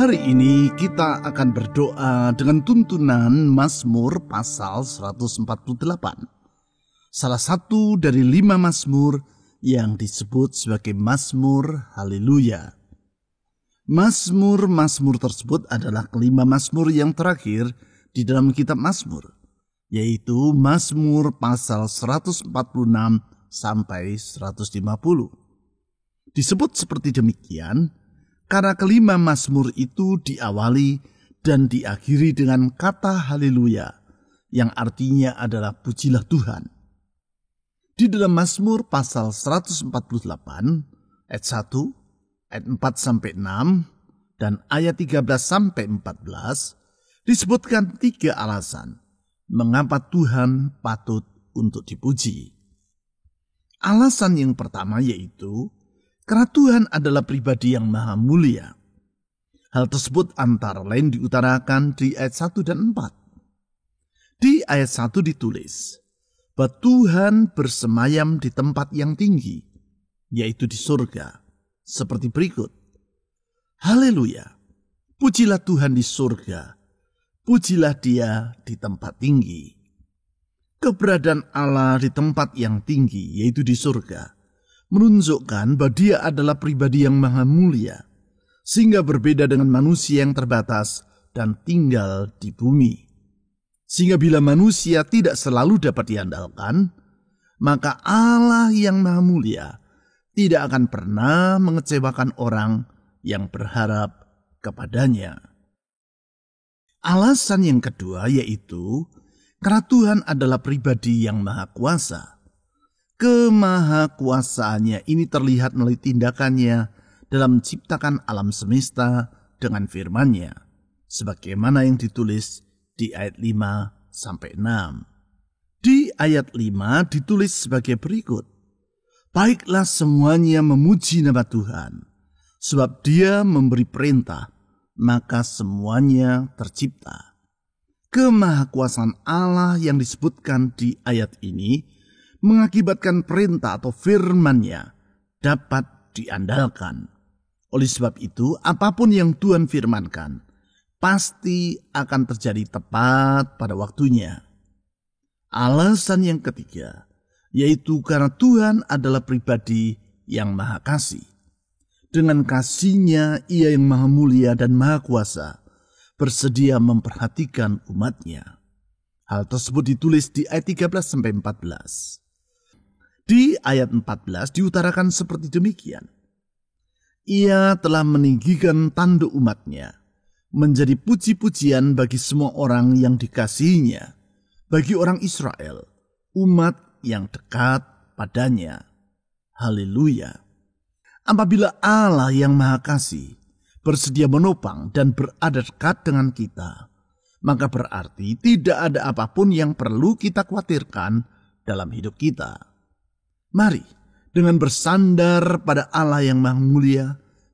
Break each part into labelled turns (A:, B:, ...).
A: Hari ini kita akan berdoa dengan tuntunan Mazmur pasal 148. Salah satu dari 5 Mazmur yang disebut sebagai Mazmur Haleluya. Mazmur-mazmur tersebut adalah kelima Mazmur yang terakhir di dalam kitab Mazmur, yaitu Mazmur pasal 146 sampai 150. Disebut seperti demikian karena kelima Mazmur itu diawali dan diakhiri dengan kata haleluya, yang artinya adalah pujilah Tuhan. Di dalam Mazmur pasal 148 ayat 1, ayat 4 sampai 6 dan ayat 13 sampai 14 disebutkan 3 alasan mengapa Tuhan patut untuk dipuji. Alasan yang pertama yaitu karena Tuhan adalah pribadi yang maha mulia. Hal tersebut antara lain diutarakan di ayat 1 dan 4. Di ayat 1 ditulis bahwa Tuhan bersemayam di tempat yang tinggi, yaitu di surga, seperti berikut. Haleluya, pujilah Tuhan di surga, pujilah Dia di tempat tinggi. Keberadaan Allah di tempat yang tinggi, yaitu di surga, menunjukkan bahwa Dia adalah pribadi yang maha mulia, sehingga berbeda dengan manusia yang terbatas dan tinggal di bumi. Sehingga bila manusia tidak selalu dapat diandalkan, maka Allah yang maha mulia tidak akan pernah mengecewakan orang yang berharap kepadanya. Alasan yang kedua yaitu karena Tuhan adalah pribadi yang maha kuasa. Kemahakuasaannya ini terlihat melalui tindakannya dalam menciptakan alam semesta dengan firman-Nya, sebagaimana yang ditulis di ayat 5-6. Di ayat 5 ditulis sebagai berikut. Baiklah semuanya memuji nama Tuhan, sebab Dia memberi perintah, maka semuanya tercipta. Kemahakuasaan Allah yang disebutkan di ayat ini mengakibatkan perintah atau firman-Nya dapat diandalkan. Oleh sebab itu, apapun yang Tuhan firmankan pasti akan terjadi tepat pada waktunya. Alasan yang ketiga, yaitu karena Tuhan adalah pribadi yang maha kasih. Dengan kasih-Nya, Ia yang maha mulia dan maha kuasa bersedia memperhatikan umat-Nya. Hal tersebut ditulis di ayat 13-14. Di ayat 14 diutarakan seperti demikian. Ia telah meninggikan tanduk umat-Nya, menjadi puji-pujian bagi semua orang yang dikasihinya, bagi orang Israel, umat yang dekat padanya. Haleluya. Apabila Allah yang maha kasih bersedia menopang dan berada dekat dengan kita, maka berarti tidak ada apapun yang perlu kita khawatirkan dalam hidup kita. Mari, dengan bersandar pada Allah yang maha mulia,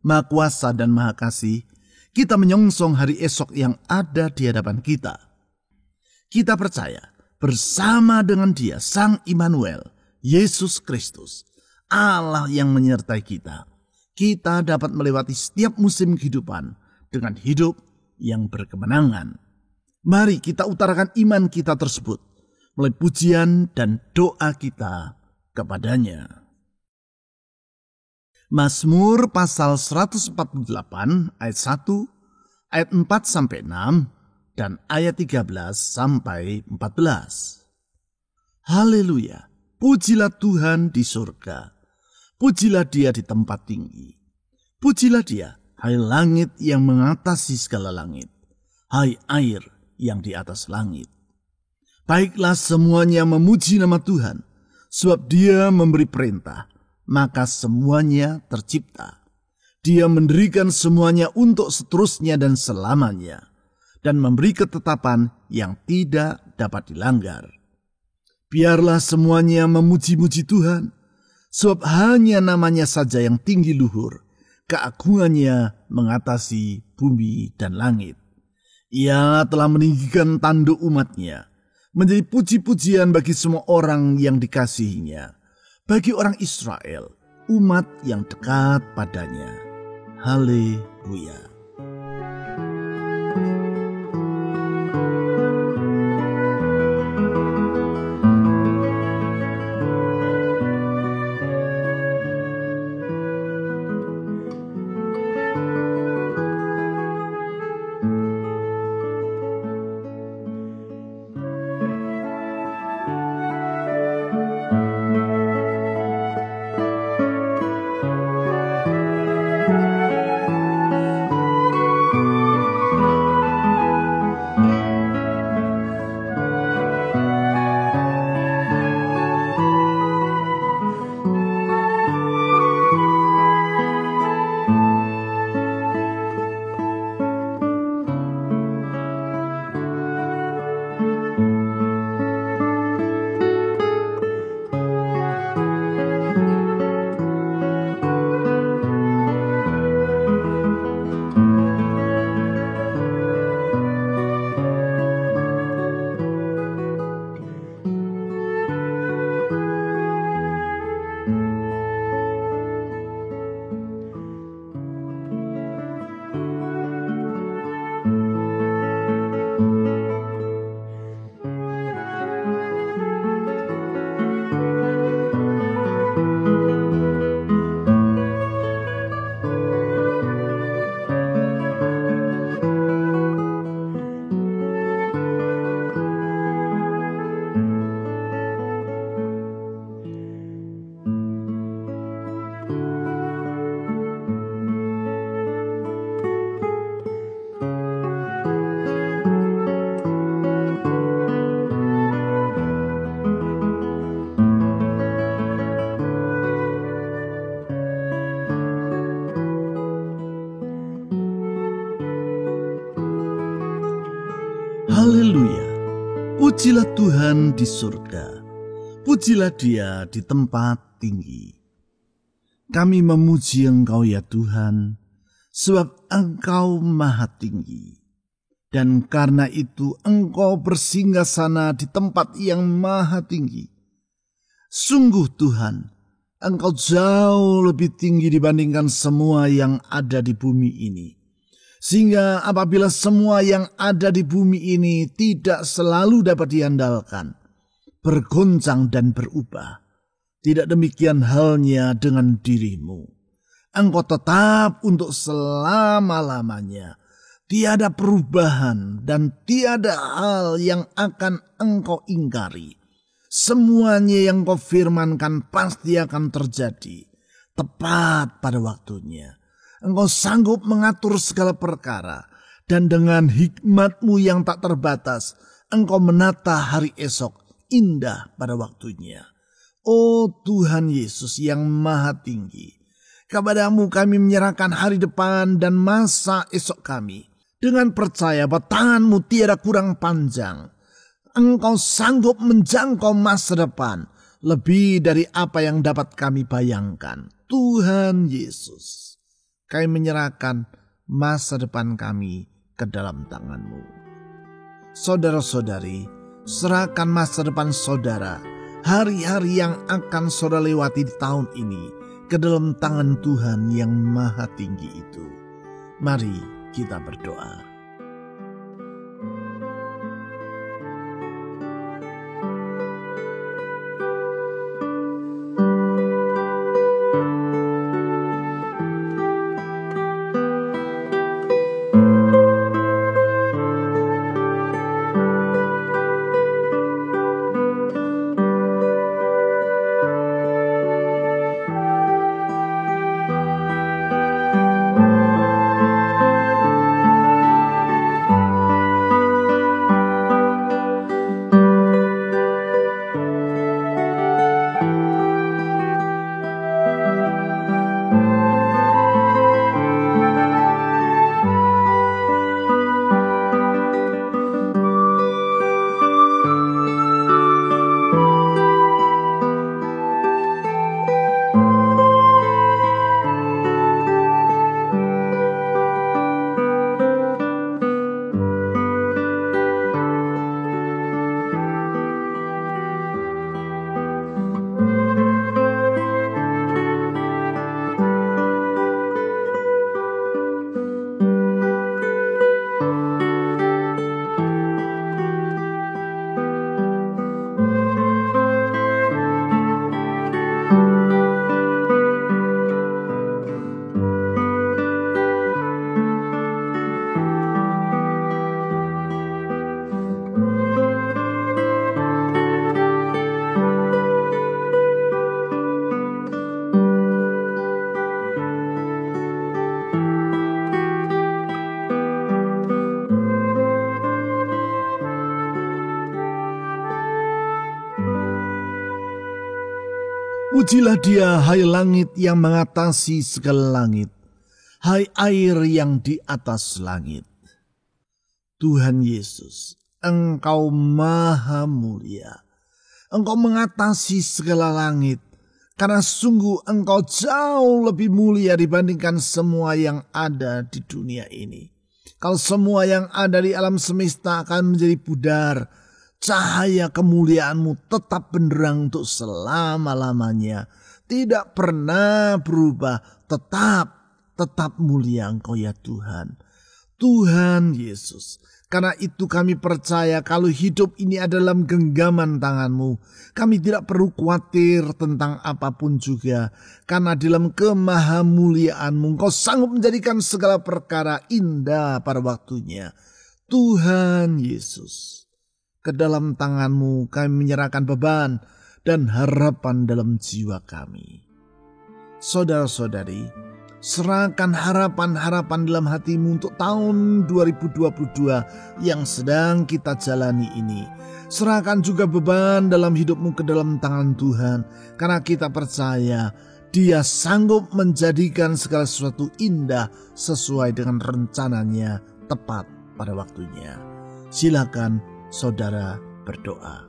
A: maha kuasa dan maha kasih, kita menyongsong hari esok yang ada di hadapan kita. Kita percaya bersama dengan Dia, Sang Immanuel, Yesus Kristus, Allah yang menyertai kita, kita dapat melewati setiap musim kehidupan dengan hidup yang berkemenangan. Mari kita utarakan iman kita tersebut melalui pujian dan doa kita kepadanya. Mazmur pasal 148 ayat 1, ayat 4-6, dan ayat 13-14. Haleluya, pujilah Tuhan di surga. Pujilah Dia di tempat tinggi. Pujilah Dia, hai langit yang mengatasi segala langit, hai air yang di atas langit. Baiklah semuanya memuji nama Tuhan, sebab Dia memberi perintah, maka semuanya tercipta. Dia mendirikan semuanya untuk seterusnya dan selamanya, dan memberi ketetapan yang tidak dapat dilanggar. Biarlah semuanya memuji-muji Tuhan, sebab hanya namanya saja yang tinggi luhur, keagungannya mengatasi bumi dan langit. Ia telah meninggikan tanduk umat-Nya, menjadi puji-pujian bagi semua orang yang dikasihinya, bagi orang Israel, umat yang dekat padanya. Haleluya. Pujilah Tuhan di surga, pujilah Dia di tempat tinggi. Kami memuji Engkau ya Tuhan, sebab Engkau maha tinggi. Dan karena itu Engkau bersinggasana di tempat yang maha tinggi. Sungguh Tuhan, Engkau jauh lebih tinggi dibandingkan semua yang ada di bumi ini. Sehingga apabila semua yang ada di bumi ini tidak selalu dapat diandalkan, bergoncang dan berubah, tidak demikian halnya dengan dirimu. Engkau tetap untuk selama-lamanya. Tiada perubahan dan tiada hal yang akan Engkau ingkari. Semuanya yang Kau firmankan pasti akan terjadi tepat pada waktunya. Engkau sanggup mengatur segala perkara, dan dengan hikmat-Mu yang tak terbatas, Engkau menata hari esok indah pada waktunya. Oh Tuhan Yesus yang maha tinggi, kepada-Mu kami menyerahkan hari depan dan masa esok kami, dengan percaya bahwa tangan-Mu tiada kurang panjang. Engkau sanggup menjangkau masa depan lebih dari apa yang dapat kami bayangkan. Tuhan Yesus, kami menyerahkan masa depan kami ke dalam tangan-Mu. Saudara-saudari, serahkan masa depan saudara, hari-hari yang akan saudara lewati di tahun ini, ke dalam tangan Tuhan yang maha tinggi itu. Mari kita berdoa. Pujilah Dia, hai langit yang mengatasi segala langit, hai air yang di atas langit. Tuhan Yesus, Engkau maha mulia. Engkau mengatasi segala langit, karena sungguh Engkau jauh lebih mulia dibandingkan semua yang ada di dunia ini. Kalau semua yang ada di alam semesta akan menjadi pudar, cahaya kemuliaan-Mu tetap benderang untuk selama-lamanya. Tidak pernah berubah. Tetap mulia Engkau ya Tuhan. Tuhan Yesus, karena itu kami percaya kalau hidup ini adalah genggaman tangan-Mu. Kami tidak perlu khawatir tentang apapun juga. Karena dalam kemahamuliaan-Mu Engkau sanggup menjadikan segala perkara indah pada waktunya. Tuhan Yesus, ke dalam tangan-Mu kami menyerahkan beban dan harapan dalam jiwa kami. Saudara-saudari, serahkan harapan-harapan dalam hatimu untuk tahun 2022 yang sedang kita jalani ini. Serahkan juga beban dalam hidupmu ke dalam tangan Tuhan, karena kita percaya Dia sanggup menjadikan segala sesuatu indah sesuai dengan rencananya tepat pada waktunya. Silakan saudara berdoa.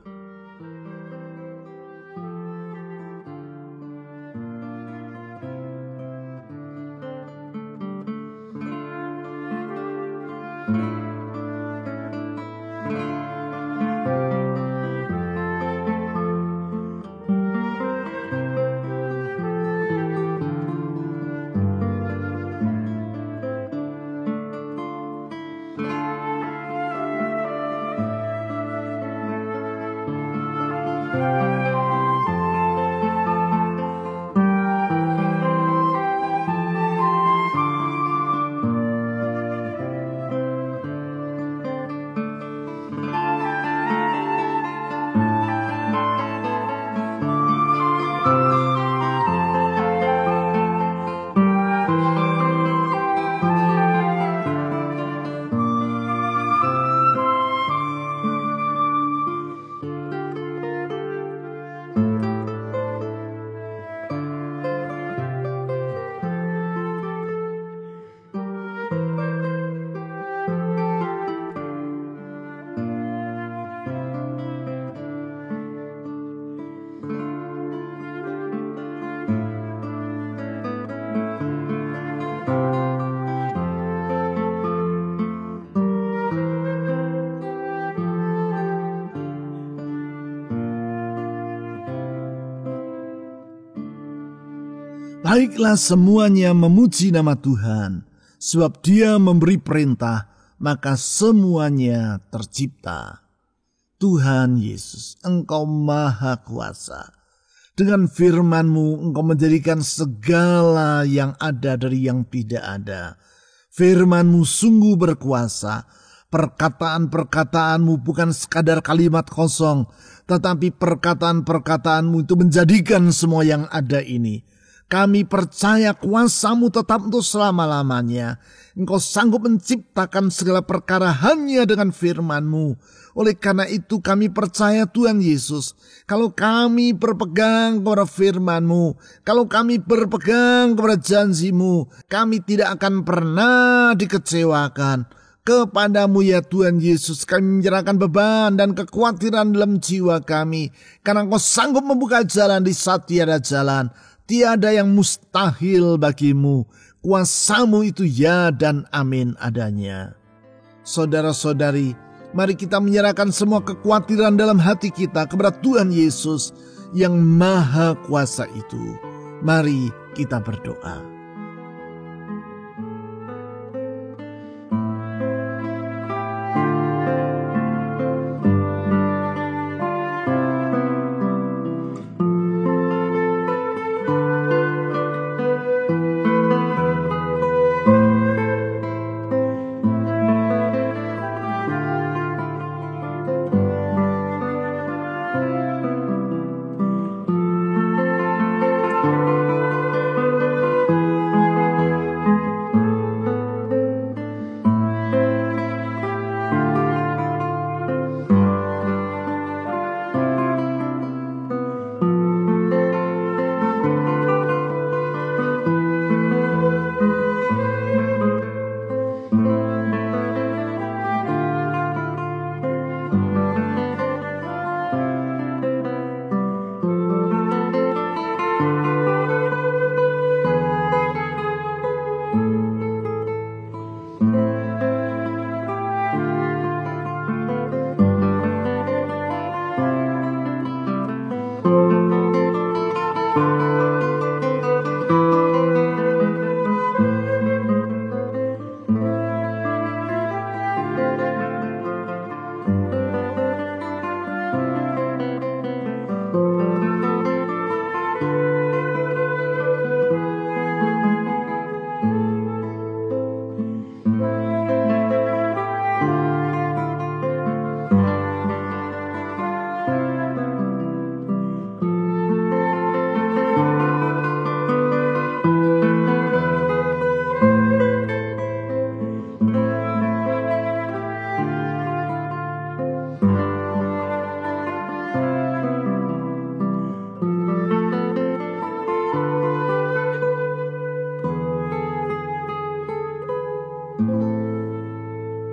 A: Baiklah semuanya memuji nama Tuhan, sebab Dia memberi perintah, maka semuanya tercipta. Tuhan Yesus, Engkau Maha Kuasa. Dengan firman-Mu, Engkau menjadikan segala yang ada dari yang tidak ada. Firman-Mu sungguh berkuasa. Perkataan-perkataan-Mu bukan sekadar kalimat kosong, tetapi perkataan-perkataan-Mu itu menjadikan semua yang ada ini. Kami percaya kuasa-Mu tetap untuk selama-lamanya. Engkau sanggup menciptakan segala perkara hanya dengan firman-Mu. Oleh karena itu kami percaya Tuhan Yesus, kalau kami berpegang kepada firman-Mu, kalau kami berpegang kepada janji-Mu, kami tidak akan pernah dikecewakan. Kepadamu ya Tuhan Yesus kami menyerahkan beban dan kekhawatiran dalam jiwa kami, karena Engkau sanggup membuka jalan di saat tiada jalan. Tiada yang mustahil bagimu. Kuasa-Mu itu ya dan amin adanya. Saudara-saudari, mari kita menyerahkan semua kekhawatiran dalam hati kita kepada Tuhan Yesus yang Maha Kuasa itu. Mari kita berdoa.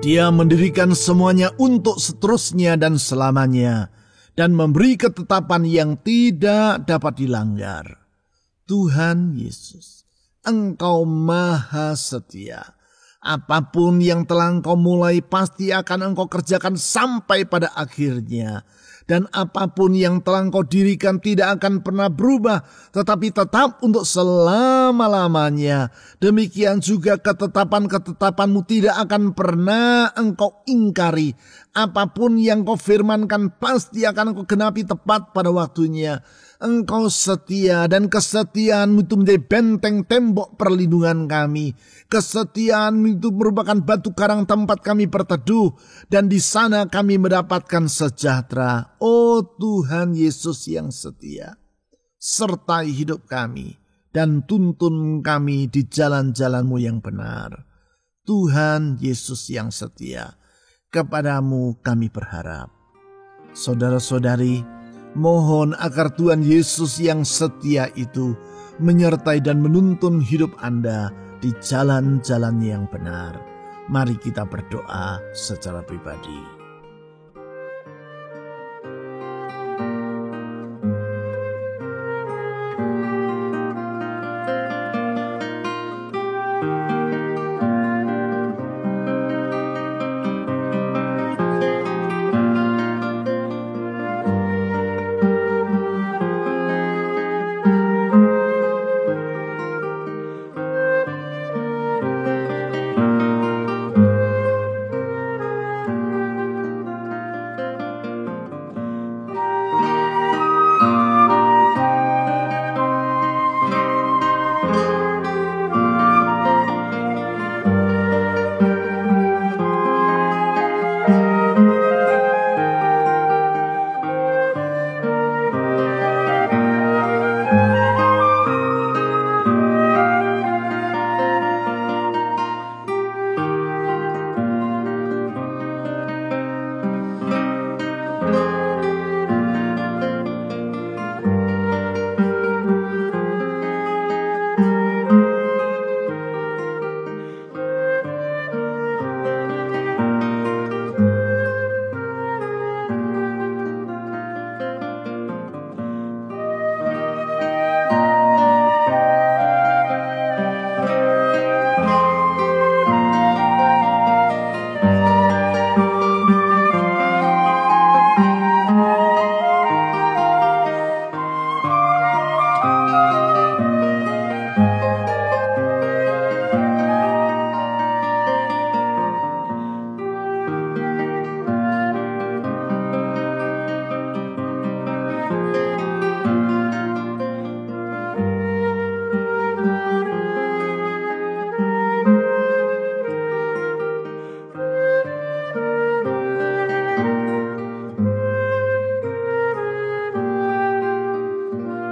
A: Dia mendirikan semuanya untuk seterusnya dan selamanya, dan memberi ketetapan yang tidak dapat dilanggar. Tuhan Yesus, Engkau maha setia. Apapun yang telah Engkau mulai pasti akan Engkau kerjakan sampai pada akhirnya. Dan apapun yang telah Engkau dirikan tidak akan pernah berubah, tetapi tetap untuk selama-lamanya. Demikian juga ketetapan-ketetapan-Mu tidak akan pernah Engkau ingkari. Apapun yang Kau firmankan pasti akan Engkau genapi tepat pada waktunya. Engkau setia, dan kesetiaan-Mu itu menjadi benteng tembok perlindungan kami. Kesetiaan-Mu itu merupakan batu karang tempat kami berteduh, dan di sana kami mendapatkan sejahtera. Oh Tuhan Yesus yang setia, sertai hidup kami dan tuntun kami di jalan-jalan-Mu yang benar. Tuhan Yesus yang setia, kepadamu kami berharap. Saudara-saudari, mohon agar Tuhan Yesus yang setia itu menyertai dan menuntun hidup Anda di jalan-jalan yang benar. Mari kita berdoa secara pribadi.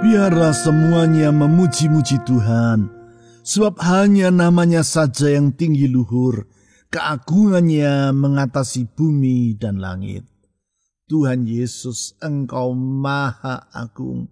A: Biarlah semuanya memuji-muji Tuhan, sebab hanya namanya saja yang tinggi luhur, keagungannya mengatasi bumi dan langit. Tuhan Yesus, Engkau maha agung,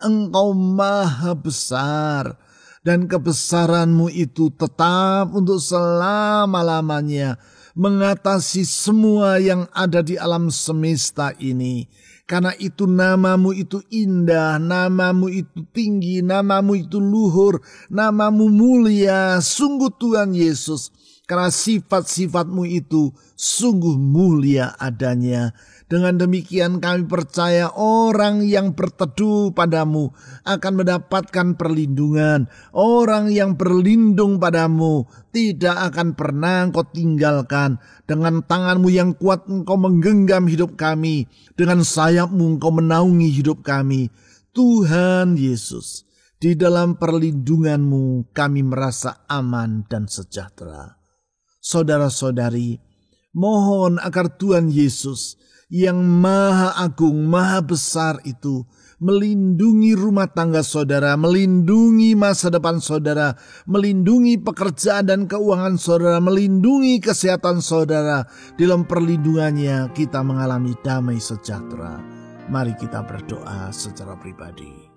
A: Engkau maha besar, dan kebesaran-Mu itu tetap untuk selama-lamanya, mengatasi semua yang ada di alam semesta ini. Karena itu nama-Mu itu indah, nama-Mu itu tinggi, nama-Mu itu luhur, nama-Mu mulia, sungguh Tuhan Yesus. Karena sifat-sifat-Mu itu sungguh mulia adanya. Dengan demikian kami percaya orang yang berteduh padamu akan mendapatkan perlindungan. Orang yang berlindung padamu tidak akan pernah Engkau tinggalkan. Dengan tangan-Mu yang kuat Engkau menggenggam hidup kami. Dengan sayap-Mu Engkau menaungi hidup kami. Tuhan Yesus, di dalam perlindungan-Mu kami merasa aman dan sejahtera. Saudara-saudari, mohon agar Tuhan Yesus yang maha agung, maha besar itu melindungi rumah tangga saudara, melindungi masa depan saudara, melindungi pekerjaan dan keuangan saudara, melindungi kesehatan saudara. Di dalam perlindungannya kita mengalami damai sejahtera. Mari kita berdoa secara pribadi.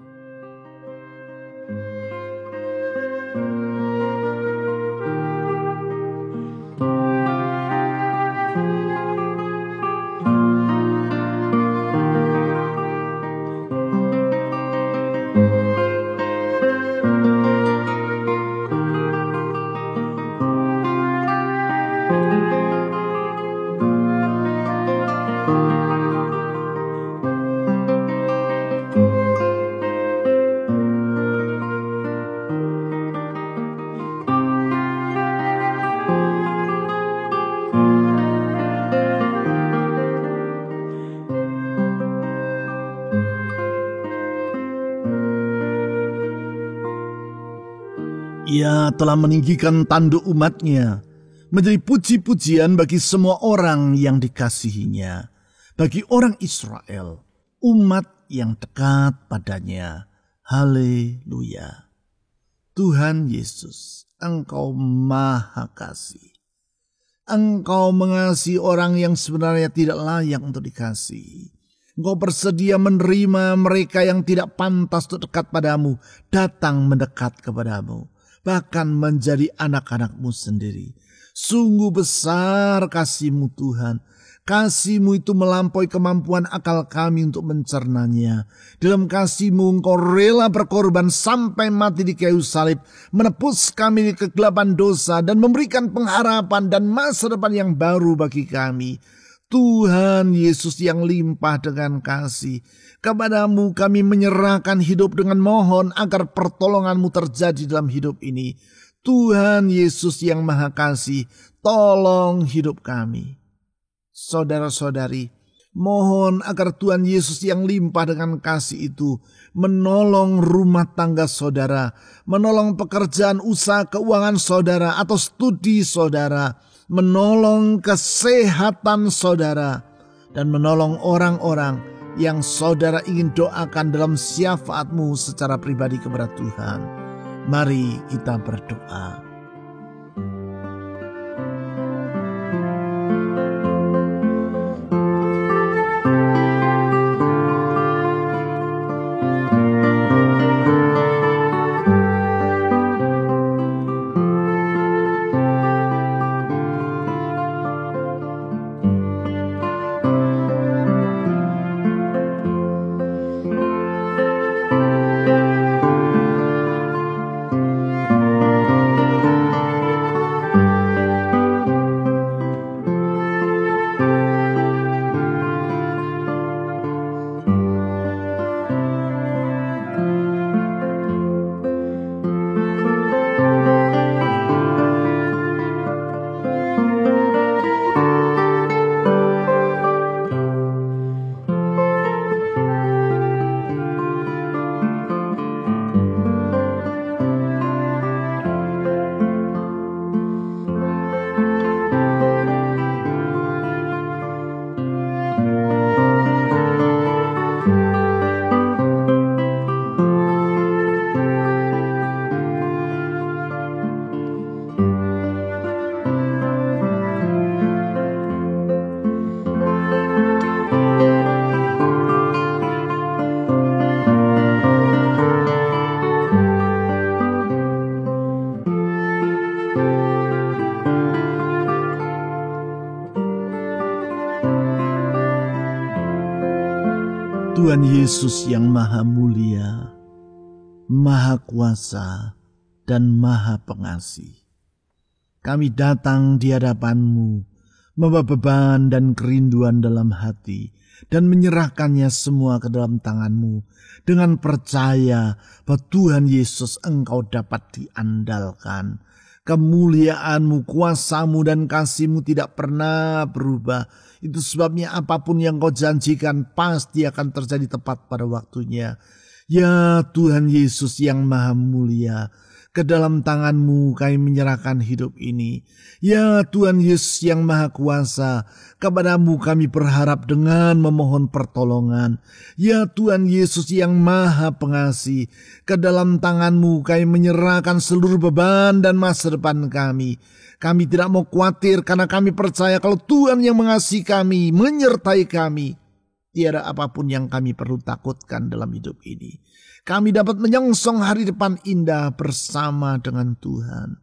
A: Ia telah meninggikan tanduk umatnya, menjadi puji-pujian bagi semua orang yang dikasihinya, bagi orang Israel, umat yang dekat padanya. Haleluya. Tuhan Yesus, Engkau Maha Kasih. Engkau mengasihi orang yang sebenarnya tidak layak untuk dikasihi. Engkau bersedia menerima mereka yang tidak pantas untuk dekat padamu, datang mendekat kepadamu, bahkan menjadi anak-anak-Mu sendiri. Sungguh besar kasih-Mu Tuhan. Kasih-Mu itu melampaui kemampuan akal kami untuk mencernanya. Dalam kasih-Mu Engkau rela berkorban sampai mati di kayu salib, menebus kami di kegelapan dosa dan memberikan pengharapan dan masa depan yang baru bagi kami. Tuhan Yesus yang limpah dengan kasih, kepadamu kami menyerahkan hidup dengan mohon agar pertolongan-Mu terjadi dalam hidup ini. Tuhan Yesus yang Maha Kasih, tolong hidup kami. Saudara-saudari, mohon agar Tuhan Yesus yang limpah dengan kasih itu menolong rumah tangga saudara, menolong pekerjaan, usaha, keuangan saudara atau studi saudara, menolong kesehatan saudara, dan menolong orang-orang yang saudara ingin doakan dalam syafaat-Mu secara pribadi kepada Tuhan. Mari kita berdoa. Tuhan Yesus yang Maha Mulia, Maha Kuasa, dan Maha Pengasih, kami datang di hadapan-Mu, membawa beban dan kerinduan dalam hati, dan menyerahkannya semua ke dalam tangan-Mu, dengan percaya bahwa Tuhan Yesus Engkau dapat diandalkan. Kemuliaan-Mu, kuasa-Mu, dan kasih-Mu tidak pernah berubah. Itu sebabnya apapun yang Kau janjikan pasti akan terjadi tepat pada waktunya. Ya Tuhan Yesus yang Maha Mulia, ke dalam tangan-Mu kami menyerahkan hidup ini. Ya Tuhan Yesus yang Maha Kuasa, kepada-Mu kami berharap dengan memohon pertolongan. Ya Tuhan Yesus yang Maha Pengasih, ke dalam tangan-Mu kami menyerahkan seluruh beban dan masa depan kami. Kami tidak mau khawatir karena kami percaya kalau Tuhan yang mengasihi kami, menyertai kami. Tiada apapun yang kami perlu takutkan dalam hidup ini. Kami dapat menyongsong hari depan indah bersama dengan Tuhan.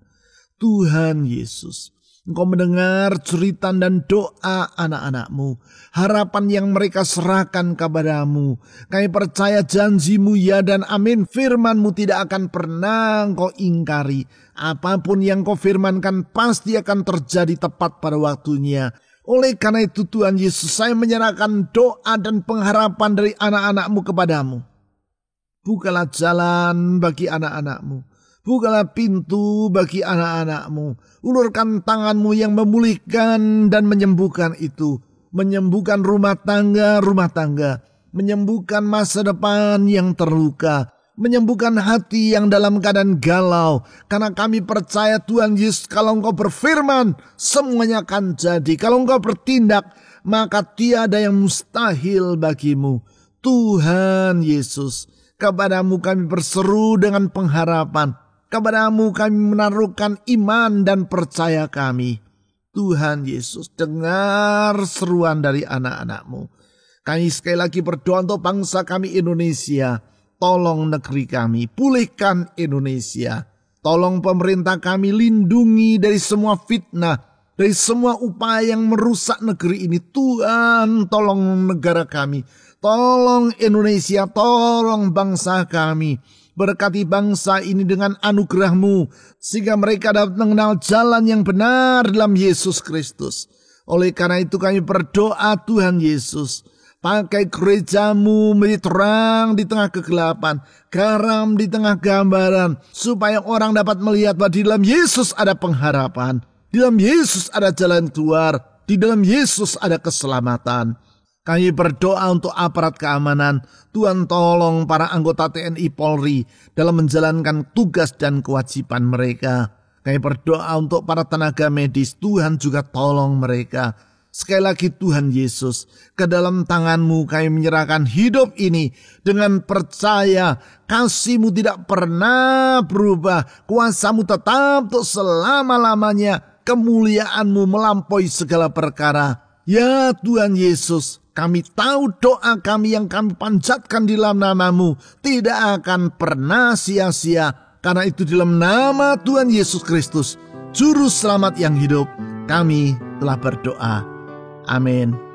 A: Tuhan Yesus, Engkau mendengar jeritan dan doa anak-anak-Mu, harapan yang mereka serahkan kepada-Mu. Kami percaya janji-Mu ya dan amin. Firman-Mu tidak akan pernah Engkau ingkari. Apapun yang Kau firmankan pasti akan terjadi tepat pada waktunya. Oleh karena itu Tuhan Yesus, saya menyerahkan doa dan pengharapan dari anak-anak-Mu kepada-Mu. Bukalah jalan bagi anak-anak-Mu. Bukalah pintu bagi anak-anak-Mu. Ulurkan tangan-Mu yang memulihkan dan menyembuhkan itu. Menyembuhkan rumah tangga. Menyembuhkan masa depan yang terluka. menyembuhkan hati yang dalam keadaan galau. Karena kami percaya Tuhan Yesus, kalau Engkau berfirman, semuanya akan jadi. Kalau Engkau bertindak, maka tiada yang mustahil bagimu. Tuhan Yesus, kepadamu kami berseru dengan pengharapan. Kepadamu kami menaruhkan iman dan percaya kami. Tuhan Yesus, dengar seruan dari anak-anak-Mu. Kami sekali lagi berdoa untuk bangsa kami Indonesia. Tolong negeri kami, pulihkan Indonesia. Tolong pemerintah kami, lindungi dari semua fitnah, dari semua upaya yang merusak negeri ini. Tuhan, tolong negara kami, tolong Indonesia, tolong bangsa kami. Berkati bangsa ini dengan anugerah-Mu, sehingga mereka dapat mengenal jalan yang benar dalam Yesus Kristus. Oleh karena itu kami berdoa, Tuhan Yesus, pakai gereja-Mu menjadi terang di tengah kegelapan, garam di tengah gambaran, supaya orang dapat melihat bahwa di dalam Yesus ada pengharapan, di dalam Yesus ada jalan keluar, di dalam Yesus ada keselamatan. Kami berdoa untuk aparat keamanan. Tuhan, tolong para anggota TNI Polri dalam menjalankan tugas dan kewajiban mereka. Kami berdoa untuk para tenaga medis. Tuhan juga tolong mereka. Sekali lagi Tuhan Yesus, ke dalam tangan-Mu kami menyerahkan hidup ini dengan percaya kasih-Mu tidak pernah berubah. Kuasa-Mu tetap untuk selama-lamanya. Kemuliaan-Mu melampaui segala perkara. Ya Tuhan Yesus, kami tahu doa kami yang kami panjatkan di dalam nama-Mu tidak akan pernah sia-sia. Karena itu di dalam nama Tuhan Yesus Kristus, Juru Selamat yang hidup, kami telah berdoa. Amin.